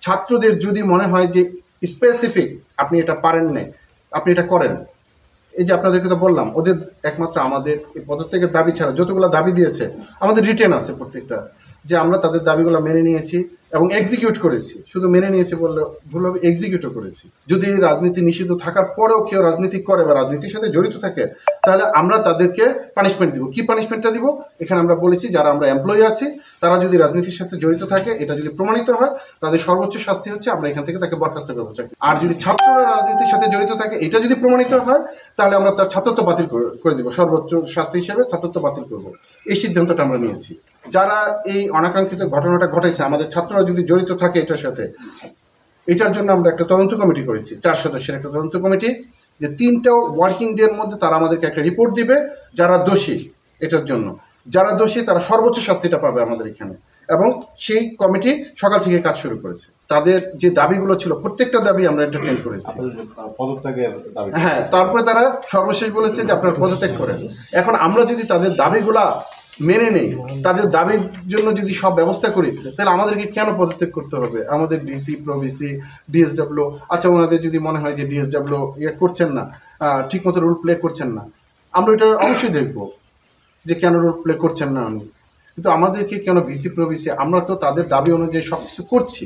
ছাত্রদের যদি মনে হয় যে স্পেসিফিক আপনি এটা পারেন না, আপনি এটা করেন, এই যে আপনাদেরকে তো বললাম ওদের একমাত্র আমাদের এই পদত্যাগের দাবি ছাড়া যতগুলো দাবি দিয়েছে আমাদের রিটেন আছে প্রত্যেকটা, যে আমরা তাদের দাবিগুলো মেনে নিয়েছি এবং এক্সিকিউট করেছি। শুধু মেনে নিয়েছি বললে ভুল হবে, এক্সিকিউটও করেছি। যদি রাজনীতি নিষিদ্ধ থাকার পরেও কেউ রাজনীতি করে বা রাজনীতির সাথে জড়িত থাকে তাহলে আমরা তাদেরকে পানিশমেন্ট দিব। কি পানিশমেন্টটা দিব এখানে আমরা বলেছি, যারা আমরা এমপ্লয়ি আছি তারা যদি রাজনীতির সাথে জড়িত থাকে, এটা যদি প্রমাণিত হয় তাদের সর্বোচ্চ শাস্তি হচ্ছে আমরা এখান থেকে তাকে বরখাস্ত করবো। আর যদি ছাত্ররা রাজনীতির সাথে জড়িত থাকে এটা যদি প্রমাণিত হয় তাহলে আমরা তার ছাত্রত্ব বাতিল করে দিব, সর্বোচ্চ শাস্তি হিসেবে ছাত্রত্ব বাতিল করব। এই সিদ্ধান্তটা আমরা নিয়েছি। যারা এই অনাকাঙ্ক্ষিত ঘটনাটা ঘটাইছে আমাদের ছাত্ররা যদি জড়িত থাকে এটার সাথে, এটার জন্য আমরা একটা তদন্ত কমিটি করেছি, 4 সদস্যের একটা তদন্ত কমিটি, যে 3টা ওয়ার্কিং ডে এর মধ্যে তারা আমাদেরকে একটা রিপোর্ট দিবে যারা দোষী এটার জন্য। যারা দোষী তারা সর্বোচ্চ শাস্তিটা পাবে আমাদের এখানে। এবং সেই কমিটি সকাল থেকে কাজ শুরু করেছে। তাদের যে দাবিগুলো ছিল প্রত্যেকটা দাবি আমরা এন্টারটেইন করেছি। হ্যাঁ, তারপরে তারা সর্বশেষ বলেছে যে আপনারা পদত্যাগ করেন। এখন আমরা যদি তাদের দাবিগুলা মেনে নেই, তাদের দাবির জন্য যদি সব ব্যবস্থা করি, তাহলে আমাদেরকে কেন পদত্যাগ করতে হবে? আমাদের ডিসি, প্রভিসি, ডিএসডব্লিউ, আচ্ছা ওনাদের যদি মনে হয় যে ডিএসডব্লিউ করছেন না, ঠিকমতো রোল প্লে করছেন না, আমরা এটা অবশ্যই দেখব যে কেন রোল প্লে করছেন না উনি। কিন্তু আমাদেরকে কেন ভিসি, প্রভিসি, আমরা তো তাদের দাবি অনুযায়ী সব কিছু করছি।